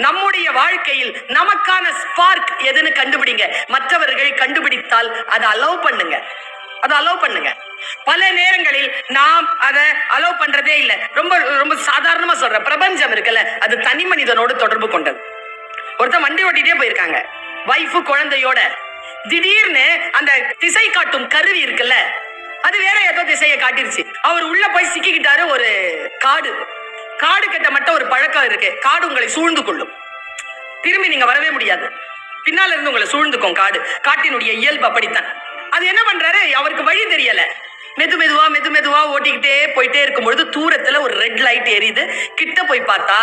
நம்முடைய வாழ்க்கையில் நமக்கான ஸ்பார்க் எதுன்னு கண்டுபிடிங்க. மற்றவர்கள் கண்டுபிடித்தால் அதை அலோவ் பண்ணுங்க, அதை அலோவ் பண்ணுங்க. பல நேரங்களில் நாம் அதை அலோவ் பண்றதே இல்லை. ரொம்ப ரொம்ப சாதாரணமா சொல்றேன், பிரபஞ்சம் இருக்குல்ல, அது தனி மனிதனோடு தொடர்பு கொண்டது. ஒருத்தன் வண்டி ஓட்டிட்டே போயிருக்காங்க, வைஃபு குழந்தையோட. திடீர்னு அந்த திசை காட்டும் கருவி இருக்குல்ல, அது வேற ஏதோ திசையை காட்டிருச்சு. அவர் உள்ள போய் சிக்கிக்கிட்டாரு. ஒரு காடு கிட்ட மட்டும் ஒரு பழக்கம் இருக்கு, காடு உங்களை சூழ்ந்து கொள்ளும், திரும்பி நீங்க வரவே முடியாது, பின்னால இருந்து உங்களை சூழ்ந்துக்கும் காடு. காட்டினுடைய இயல்பு அப்படித்தான். அது என்ன பண்றாரு, அவருக்கு வழி தெரியல, மெதுவா ஓட்டிக்கிட்டே போயிட்டே இருக்கும்பொழுது தூரத்துல ஒரு ரெட் லைட் எரியுது. கிட்ட போய் பார்த்தா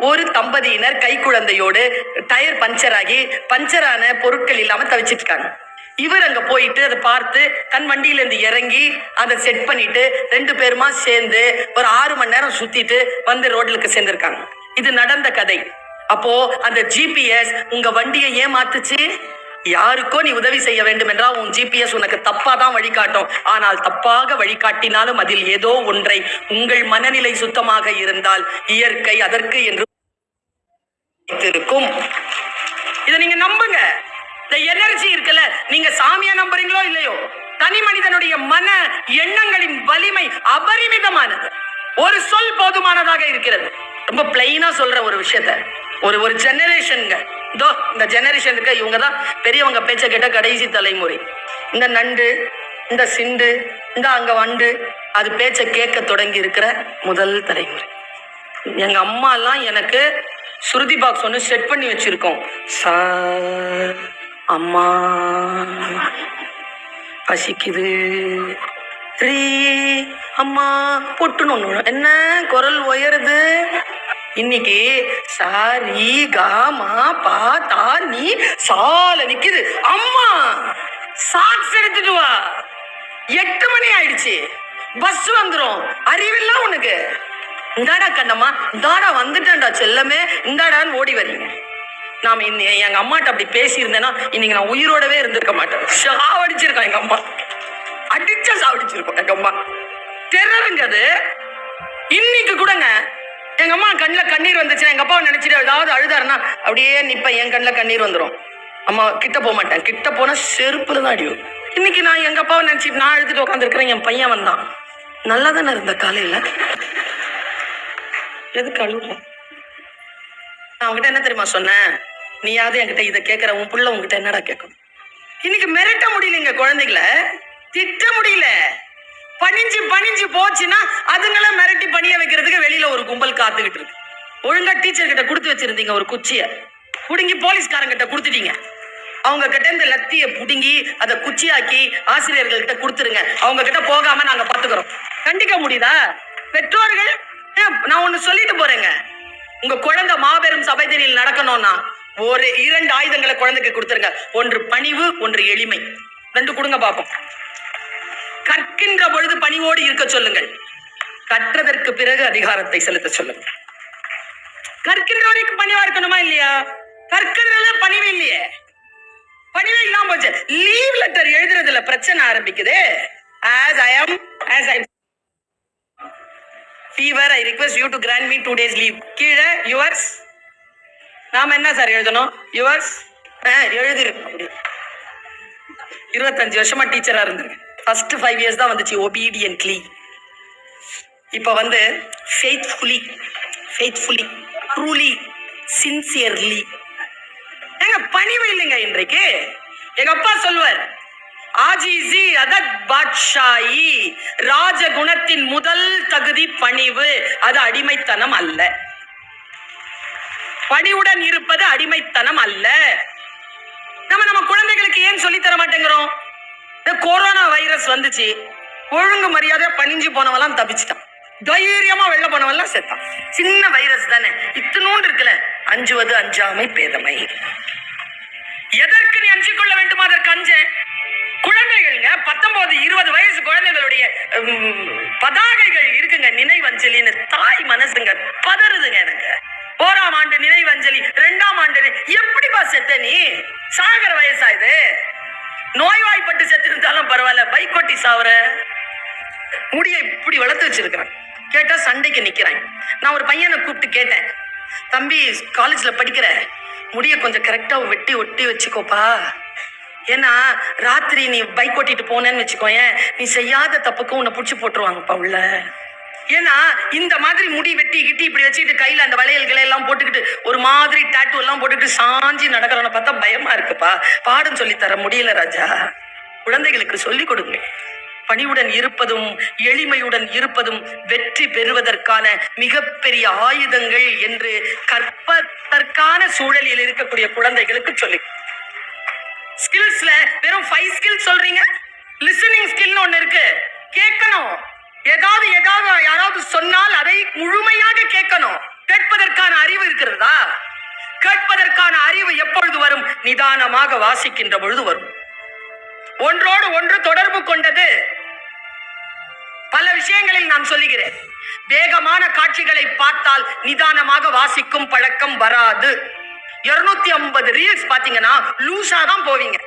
ஒரு தம்பதியினர் கை குழந்தையோடு டயர் பஞ்சர் ஆகி பஞ்சரான பொருட்கள் இல்லாம தவிச்சிட்டு இருக்காங்க. இவர் அங்க போயிட்டு அதை பார்த்து தன் வண்டியில இருந்து இறங்கி அதை செட் பண்ணிட்டு 2 பேருமா சேர்ந்து ஒரு 6 மணி நேரம் சுத்திட்டு வந்து ரோட்லுக்கு சேர்ந்திருக்காங்க. இது நடந்த கதை. அப்போ அந்த ஜிபிஎஸ் உங்க வண்டியை ஏமாத்துச்சு. யாருக்கோ நீ உதவி செய்ய வேண்டும் என்றால் உன் ஜிபிஎஸ் உனக்கு தப்பா தான் வழிகாட்டும். ஆனால் தப்பாக வழிகாட்டினாலும் அதில் ஏதோ ஒன்றை, உங்கள் மனநிலை சுத்தமாக இருந்தால் இயற்கை அதற்கு என்று இருக்கும். இதை நீங்க நம்புங்க. இந்த எனர்ஜி இருக்குல்ல, நீங்க சாமியா நம்புறீங்களோ இல்லையோ, தனி மனிதனுடைய மன எண்ணங்களின் வலிமை அபரிமிதமானது. ஒரு சொல் போதுமானதாக இருக்கிறது. ரொம்ப பிளைனா சொல்ற ஒரு விஷயத்த, ஒரு ஜெனரேஷனுங்க, இதோ இந்த ஜெனரேஷனுக்கு இவங்க தான் பெரியவங்க பேச்ச கேட்ட கடைசி தலைமுறை. இந்த நண்டு, இந்த சிண்டு, இந்த அங்க வண்டு, அது பேச்ச கேட்க தொடங்கி இருக்கிற முதல் தலைமுறை. எங்க அம்மா எல்லாம் எனக்கு சுருதி பாக்ஸ் ஒன்று செட் பண்ணி வச்சிருக்கோம். அம்மா பசிக்குது, அம்மா பொட்டுன்னு ஒண்ணு, என்ன குரல் உயருது. இன்னைக்கு சாரி காமா பா தா நீ சால நிக்குது. அம்மா சாக்ஸ் எடுத்துட்டு வா, 8 மணி ஆயிடுச்சு, பஸ் வந்துரும். அறிவில்லா உனக்கு? இந்தாடா கண்ணம்மா, இந்தாடா வந்துட்டேன்டா செல்லமே, இந்தாடான்னு ஓடி வரீங்க. நாம எங்க அம்மாட்ட அப்படி பேசியிருந்தேன்னா இன்னைக்கு நான் உயிரோடவே இருந்திருக்க மாட்டேன். சாவடிச்சிருக்கோம் எங்க அம்மா, அடிச்சா சாவடிச்சிருக்கோம் எங்க அம்மா. டெரருங்க அது. இன்னைக்கு கூடங்க எங்க அம்மா கண்ணில் கண்ணீர் வந்துச்சுன்னா எங்க அப்பாவை நினைச்சிட்டு ஏதாவது அழுதாருன்னா அப்படியே நிப்பேன், என் கண்ணில் கண்ணீர் வந்துடும். அம்மா கிட்ட போக மாட்டேன், கிட்ட போனா செருப்புல தான் அடியும். இன்னைக்கு நான் எங்க அப்பாவை நினைச்சிட்டு நான் எழுதிட்டு உட்காந்துருக்கிறேன். என் பையன் வந்தான், நல்லா தானே இருந்த காலையில, எதுக்கு அழுவ? நான் அவங்ககிட்ட என்ன தெரியுமா சொன்னேன், நீயாவது என்கிட்ட இதை கேட்கற, உன் புள்ள உங்ககிட்ட என்னடா கேட்கும்? இன்னைக்கு மிரட்ட முடியலைங்க, குழந்தைகளை திட்ட முடியல. பணிஞ்சு போச்சுன்னா அதுங்களை மிரட்டி பணிய வைக்கிறதுக்கு வெளியில ஒரு கும்பல் காத்துக்கிட்டு இருக்கு. ஒழுங்கா டீச்சர் கிட்ட கொடுத்து வச்சிருந்தீங்க ஒரு குச்சிய, புடுங்கி போலீஸ்காரங்கிட்ட கொடுத்துட்டீங்க. அவங்க கிட்ட இந்த லத்திய புடுங்கி அதை குச்சியாக்கி ஆசிரியர்கள்கிட்ட கொடுத்துருங்க. அவங்க கிட்ட போகாம நாங்க பாத்துக்கிறோம். கண்டிக்க முடியுதா? பெற்றோர்கள், நான் ஒண்ணு சொல்லிட்டு போறேங்க, உங்க குழந்தை மாபெரும் சபைதனில் நடக்கணும்னா ஒரு 2 ஆயுதங்களை குழந்தைக்கு கொடுத்துருங்க. ஒன்று பணிவு, ஒன்று எளிமை. 2 கொடுங்க பாப்போம். கற்கின்ற பொழுது பணிவோடு இருக்க சொல்லுங்கள். கற்றதற்கு பிறகு அதிகாரத்தை செலுத்த சொல்லுங்கள். கற்கின்ற வரைக்கும் பணிவா இருக்கணுமா இல்லையா? கற்கிறதுல பணிவு இல்லையே, பணிவே இல்லாம போச்சு. லீவ் லெட்டர் எழுதுறதுல பிரச்சனை ஆரம்பிக்குது. as I am fever, I request you to grant me 2 days leave. கீழே yours. நாம என்ன சார் எழுதணும்? yours எழுதிருக்கோம். 25 வருஷமா டீச்சரா இருந்திருக்கு. ஃபர்ஸ்ட் 5 இயர்ஸ் தான் வந்துச்சு obediently. இப்போ வந்து faithfully, truly, sincerely. எங்க பணிவு இல்லைங்க இன்றைக்கு. எங்க அப்பா சொல்லுவார், ஆஜிசி அதத் பாட்ஷாயி, ராஜகுணத்தின் முதல் தகுதி பணிவு, அது அடிமைத்தனம் அல்ல. பணிவுடன் இருப்பது அடிமைத்தனம் அல்ல. நம்ம குழந்தைகளுக்கு ஏன் சொல்லி தர மாட்டேங்கிறோம்? கொரோனா வைரஸ் வந்துச்சு, ஒழுங்கு மரியாதை பணிஞ்சு போனவெல்லாம் தப்பிச்சுட்டான், தைரியமா வெளில போனவெல்லாம் செத்தான். சின்ன வைரஸ் தானே, இத்தனூண்டு இருக்குல்ல. அஞ்சுவது அஞ்சாமை பேதமை. எதற்கு நீ அஞ்சு கொள்ள வேண்டுமா அதற்கு அஞ்ச. குழந்தைகள்ங்க 19-20 வயசு குழந்தைகளுடைய பதாகைகள் இருக்குங்க, நினைவஞ்சலின்னு. தாய் மனசுங்க பதறுதுங்க எனக்கு. 1ஆம் ஆண்டு நினைவஞ்சலி, 2ஆம் ஆண்டு. எப்படிப்பா செத்த நீ? சாகர வயசா இது? நோய்வாய்ப்பட்டு செத்து இருந்தாலும் பரவாயில்ல, பைக் ஓட்டி சாவற. முடிய இப்படி வளர்த்து வச்சிருக்கிறேன். கேட்டா சண்டைக்கு நிக்கிறான். நான் ஒரு பையனை கூப்பிட்டு கேட்டேன், தம்பி காலேஜ்ல படிக்கிற, முடிய கொஞ்சம் கரெக்டா வெட்டி ஒட்டி வச்சுக்கோப்பா. ஏன்னா ராத்திரி நீ பைக் ஓட்டிட்டு போனேன்னு வச்சுக்கோயேன், நீ செய்யாத தப்புக்கும் உன்னை புடிச்சு போட்டுருவாங்கப்பா உள்ள. ஏன்னா இந்த மாதிரி முடி வெட்டி கிட்டி இப்படி வச்சுக்கிட்டு கையில அந்த வளையல்களை எல்லாம் போட்டுக்கிட்டு ஒரு மாதிரி டாட்டூ எல்லாம் போட்டுக்கிட்டு சாஞ்சி நடக்கிறவனை பார்த்தா பயமா இருக்குப்பா. பாடம் சொல்லி தர முடியல ராஜா. குழந்தைகளுக்கு சொல்லிக் கொடுங்க. பணிவுடன் இருப்பதும் எளிமையுடன் இருப்பதும் வெற்றி பெறுவதற்கான மிகப்பெரிய ஆயுதங்கள் என்று கற்பதற்கான சூழலில் இருக்கக்கூடிய குழந்தைகளுக்கு சொல்லி. ஸ்கில்ஸ்ல வெறும் 5 ஸ்கில் சொல்றீங்க. லிசனிங் ஸ்கில்னு ஒண்ணு இருக்கு, கேட்கணும். ஏதாவது யாராவது சொன்னால் அதை முழுமையாக கேட்கணும். கேட்பதற்கான அறிவு இருக்கிறதா? கேட்பதற்கான அறிவு எப்பொழுது வரும்? நிதானமாக வாசிக்கின்ற பொழுது வரும். ஒன்றோடு ஒன்று தொடர்பு கொண்டது. பல விஷயங்களில் நான் சொல்லுகிறேன். வேகமான காட்சிகளை பார்த்தால் நிதானமாக வாசிக்கும் பழக்கம் வராது. 250 ரீல்ஸ் பாத்தீங்கன்னா லூசா தான் போவீங்க.